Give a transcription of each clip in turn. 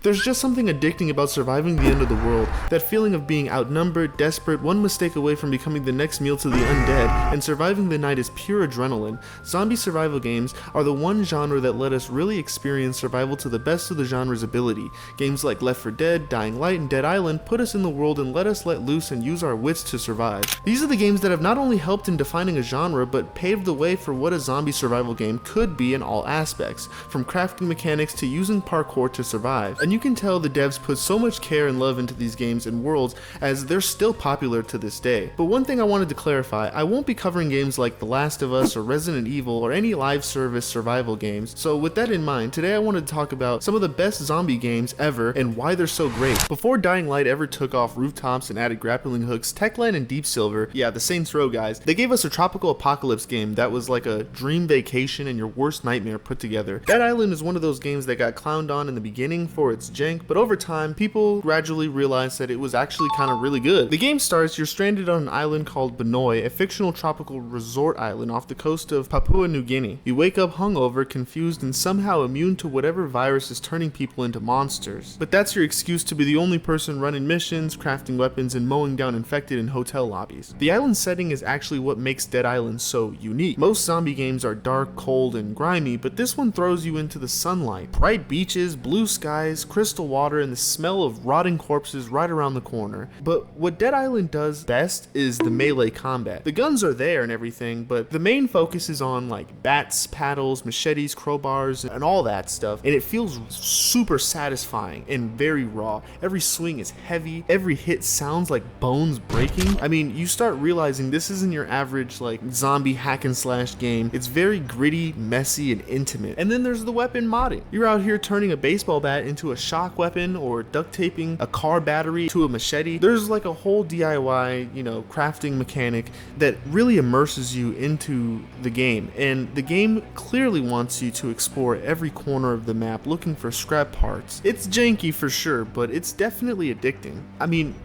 There's just something addicting about surviving the end of the world, that feeling of being outnumbered, desperate, one mistake away from becoming the next meal to the undead, and surviving the night is pure adrenaline. Zombie survival games are the one genre that let us really experience survival to the best of the genre's ability. Games like Left 4 Dead, Dying Light, and Dead Island put us in the world and let us let loose and use our wits to survive. These are the games that have not only helped in defining a genre, but paved the way for what a zombie survival game could be in all aspects, from crafting mechanics to using parkour to survive. And you can tell the devs put so much care and love into these games and worlds, as they're still popular to this day. But one thing I wanted to clarify, I won't be covering games like The Last of Us or Resident Evil or any live service survival games. So with that in mind, today I wanted to talk about some of the best zombie games ever and why they're so great. Before Dying Light ever took off rooftops and added grappling hooks, Techland and Deep Silver, yeah, the Saints Row guys, they gave us a tropical apocalypse game that was like a dream vacation and your worst nightmare put together. Dead Island is one of those games that got clowned on in the beginning for its jank, but over time, people gradually realized that it was actually kind of really good. The game starts, you're stranded on an island called Banoi, a fictional tropical resort island off the coast of Papua New Guinea. You wake up hungover, confused, and somehow immune to whatever virus is turning people into monsters. But that's your excuse to be the only person running missions, crafting weapons, and mowing down infected in hotel lobbies. The island setting is actually what makes Dead Island so unique. Most zombie games are dark, cold, and grimy, but this one throws you into the sunlight. Bright beaches, blue skies, crystal water, and the smell of rotting corpses right around the corner. But what Dead Island does best is the melee combat. The guns are there and everything, but the main focus is on like bats, paddles, machetes, crowbars, and all that stuff, and it feels super satisfying and very raw. Every swing is heavy, every hit sounds like bones breaking. I mean, you start realizing this isn't your average like zombie hack and slash game. It's very gritty, messy, and intimate. And then there's the weapon modding. You're out here turning a baseball bat into a shock weapon or duct taping a car battery to a machete. There's like a whole DIY, crafting mechanic that really immerses you into the game, and the game clearly wants you to explore every corner of the map looking for scrap parts. It's janky for sure, but it's definitely addicting. I mean,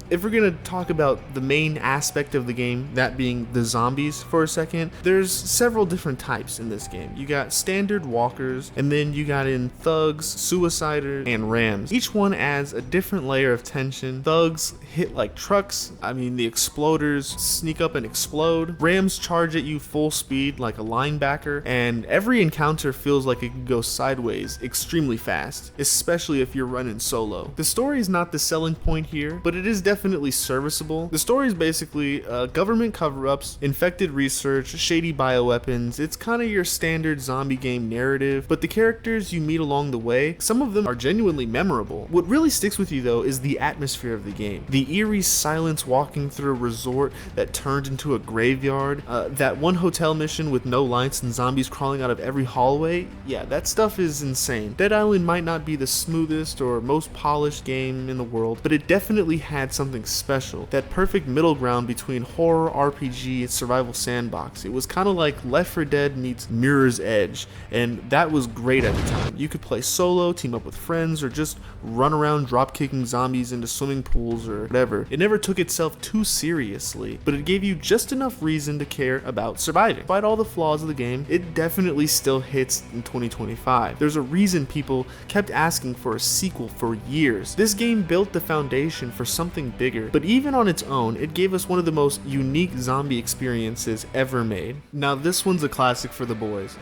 if we're gonna talk about the main aspect of the game, that being the zombies for a second, there's several different types in this game. You got standard walkers, and then you got in thugs, suiciders, and rams. Each one adds a different layer of tension. Thugs hit like trucks. I mean, the exploders sneak up and explode. Rams charge at you full speed like a linebacker, and every encounter feels like it could go sideways extremely fast, especially if you're running solo. The story is not the selling point here, but it is definitely serviceable. The story is basically government cover-ups, infected research, shady bioweapons. It's kind of your standard zombie game narrative, but the characters you meet along the way, some of them are genuinely memorable. What really sticks with you though is the atmosphere of the game. The eerie silence walking through a resort that turned into a graveyard, that one hotel mission with no lights and zombies crawling out of every hallway, yeah, that stuff is insane. Dead Island might not be the smoothest or most polished game in the world, but it definitely had something special. That perfect middle ground between horror, RPG, and survival sandbox. It was kind of like Left 4 Dead meets Mirror's Edge, and that was great at the time. You could play solo, team up with friends, or just run around drop kicking zombies into swimming pools or whatever. It never took itself too seriously, but it gave you just enough reason to care about surviving. Despite all the flaws of the game, it definitely still hits in 2025. There's a reason people kept asking for a sequel for years. This game built the foundation for something bigger, but even on its own, it gave us one of the most unique zombie experiences ever made. Now this one's a classic for the boys.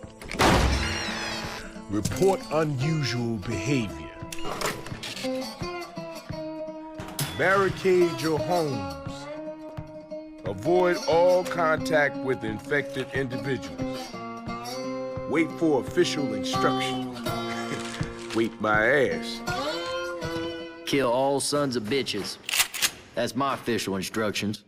Report unusual behavior. Barricade your homes. Avoid all contact with infected individuals. Wait for official instructions. Wait my ass. Kill all sons of bitches. That's my official instructions.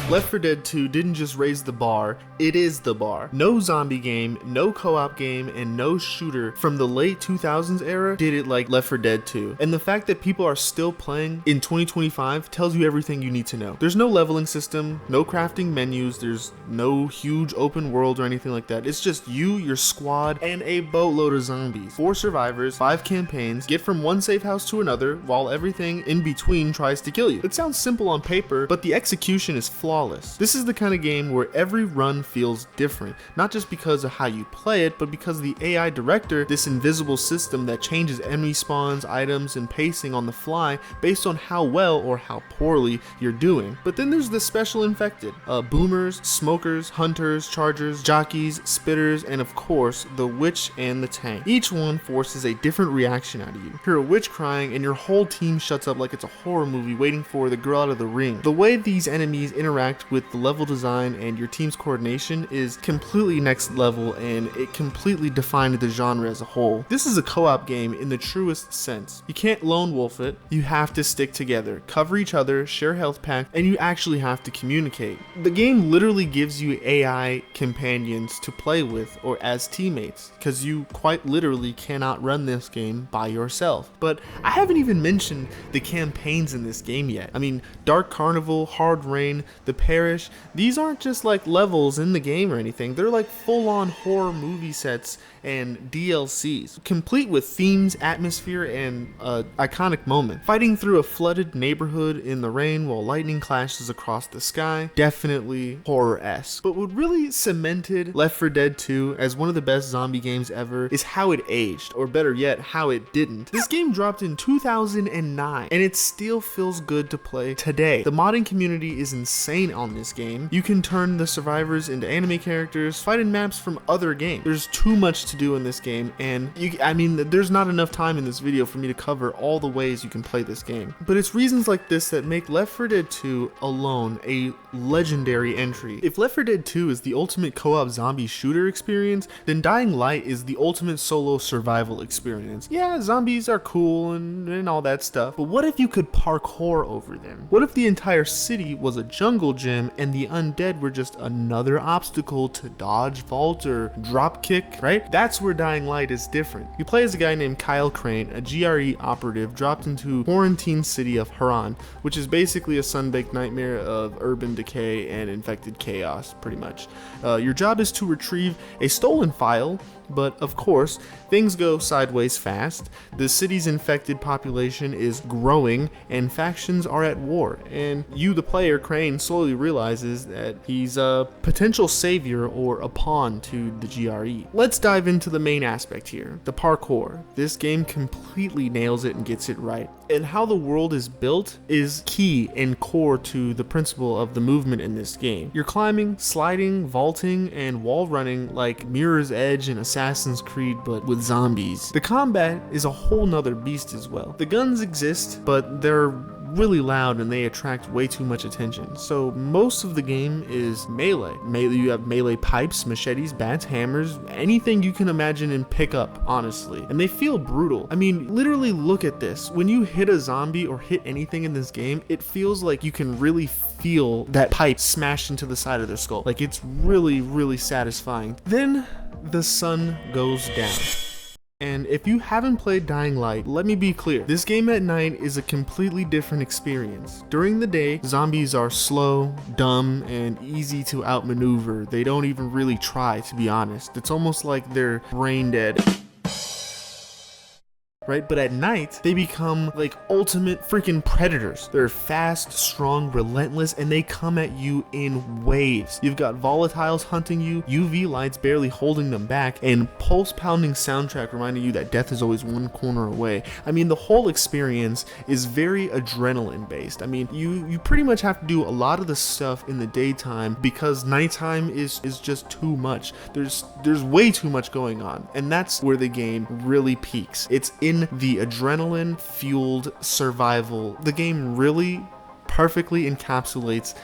Left 4 Dead 2 didn't just raise the bar, it is the bar. No zombie game, no co-op game, and no shooter from the late 2000s era did it like Left 4 Dead 2. And the fact that people are still playing in 2025 tells you everything you need to know. There's no leveling system, no crafting menus, there's no huge open world or anything like that. It's just you, your squad, and a boatload of zombies. 4 survivors, 5 campaigns, get from one safe house to another while everything in between tries to kill you. It sounds simple on paper, but the execution is flawed flawless. This is the kind of game where every run feels different, not just because of how you play it, but because the AI director, this invisible system that changes enemy spawns, items, and pacing on the fly based on how well or how poorly you're doing. But then there's the special infected, boomers, smokers, hunters, chargers, jockeys, spitters, and of course, the witch and the tank. Each one forces a different reaction out of you. Hear a witch crying and your whole team shuts up like it's a horror movie waiting for the girl out of the ring. The way these enemies interact with the level design and your team's coordination is completely next level, and it completely defined the genre as a whole. This is a co-op game in the truest sense. You can't lone wolf it, you have to stick together, cover each other, share health pack, and you actually have to communicate. The game literally gives you AI companions to play with or as teammates, because you quite literally cannot run this game by yourself. But I haven't even mentioned the campaigns in this game yet. I mean, Dark Carnival, Hard Rain, The Parish, these aren't just like levels in the game or anything. They're like full-on horror movie sets and DLCs, complete with themes, atmosphere, and iconic moment. Fighting through a flooded neighborhood in the rain while lightning clashes across the sky, definitely horror-esque. But what really cemented Left 4 Dead 2 as one of the best zombie games ever is how it aged, or better yet, how it didn't. This game dropped in 2009, and it still feels good to play today. The modding community is insane on this game. You can turn the survivors into anime characters, fight in maps from other games. There's too much to do in this game, and there's not enough time in this video for me to cover all the ways you can play this game. But it's reasons like this that make Left 4 Dead 2 alone a legendary entry. If Left 4 Dead 2 is the ultimate co-op zombie shooter experience, then Dying Light is the ultimate solo survival experience. Yeah, zombies are cool and all that stuff, but what if you could parkour over them? What if the entire city was a jungle gym and the undead were just another obstacle to dodge, vault, or drop kick, right? That's where Dying Light is different. You play as a guy named Kyle Crane, a GRE operative dropped into quarantine city of Haran, which is basically a sun-baked nightmare of urban decay and infected chaos, pretty much. Your job is to retrieve a stolen file, but of course, things go sideways fast. The city's infected population is growing and factions are at war, and you, the player, Crane, slowly realizes that he's a potential savior or a pawn to the GRE. Let's dive into the main aspect here, the parkour. This game completely nails it and gets it right. And how the world is built is key and core to the principle of the movement in this game. You're climbing, sliding, vaulting, and wall running like Mirror's Edge and Assassin's Creed, but with zombies. The combat is a whole nother beast as well. The guns exist, but they're really loud and they attract way too much attention. So most of the game is melee. You have melee pipes, machetes, bats, hammers, anything you can imagine and pick up, honestly. And they feel brutal. I mean, literally look at this. When you hit a zombie or hit anything in this game, it feels like you can really feel that pipe smashed into the side of their skull. Like, it's really, really satisfying. Then the sun goes down. And if you haven't played Dying Light, let me be clear, this game at night is a completely different experience. During the day, zombies are slow, dumb, and easy to outmaneuver. They don't even really try, to be honest. It's almost like they're brain dead. Right? But at night, they become like ultimate freaking predators. They're fast, strong, relentless, and they come at you in waves. You've got volatiles hunting you, UV lights barely holding them back, and pulse-pounding soundtrack reminding you that death is always one corner away. I mean, the whole experience is very adrenaline-based. I mean, you pretty much have to do a lot of the stuff in the daytime because nighttime is just too much. There's way too much going on, and that's where the game really peaks. It's in the adrenaline fueled survival. The game really perfectly encapsulates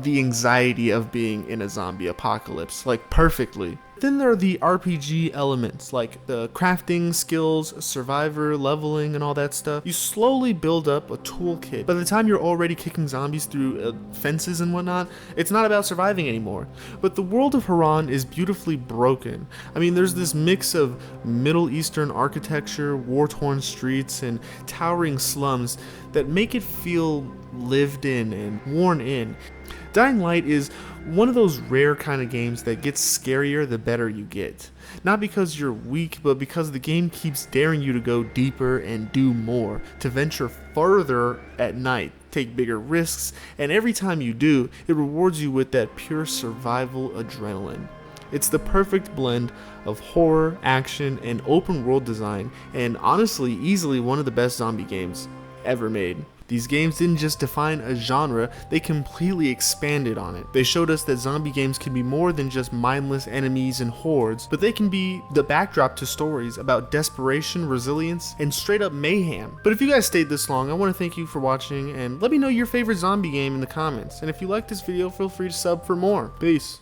the anxiety of being in a zombie apocalypse, like perfectly. Then there are the RPG elements, like the crafting skills, survivor, leveling, and all that stuff. You slowly build up a toolkit. By the time you're already kicking zombies through fences and whatnot, it's not about surviving anymore. But the world of Haran is beautifully broken. I mean, there's this mix of Middle Eastern architecture, war-torn streets, and towering slums that make it feel lived in and worn in. Dying Light is one of those rare kind of games that gets scarier the better you get. Not because you're weak, but because the game keeps daring you to go deeper and do more, to venture further at night. take bigger risks, and every time you do, it rewards you with that pure survival adrenaline. It's the perfect blend of horror, action, and open world design, and honestly, easily one of the best zombie games ever made. These games didn't just define a genre, they completely expanded on it. They showed us that zombie games can be more than just mindless enemies and hordes, but they can be the backdrop to stories about desperation, resilience, and straight up mayhem. But if you guys stayed this long, I want to thank you for watching, and let me know your favorite zombie game in the comments. And if you like this video, feel free to sub for more. Peace.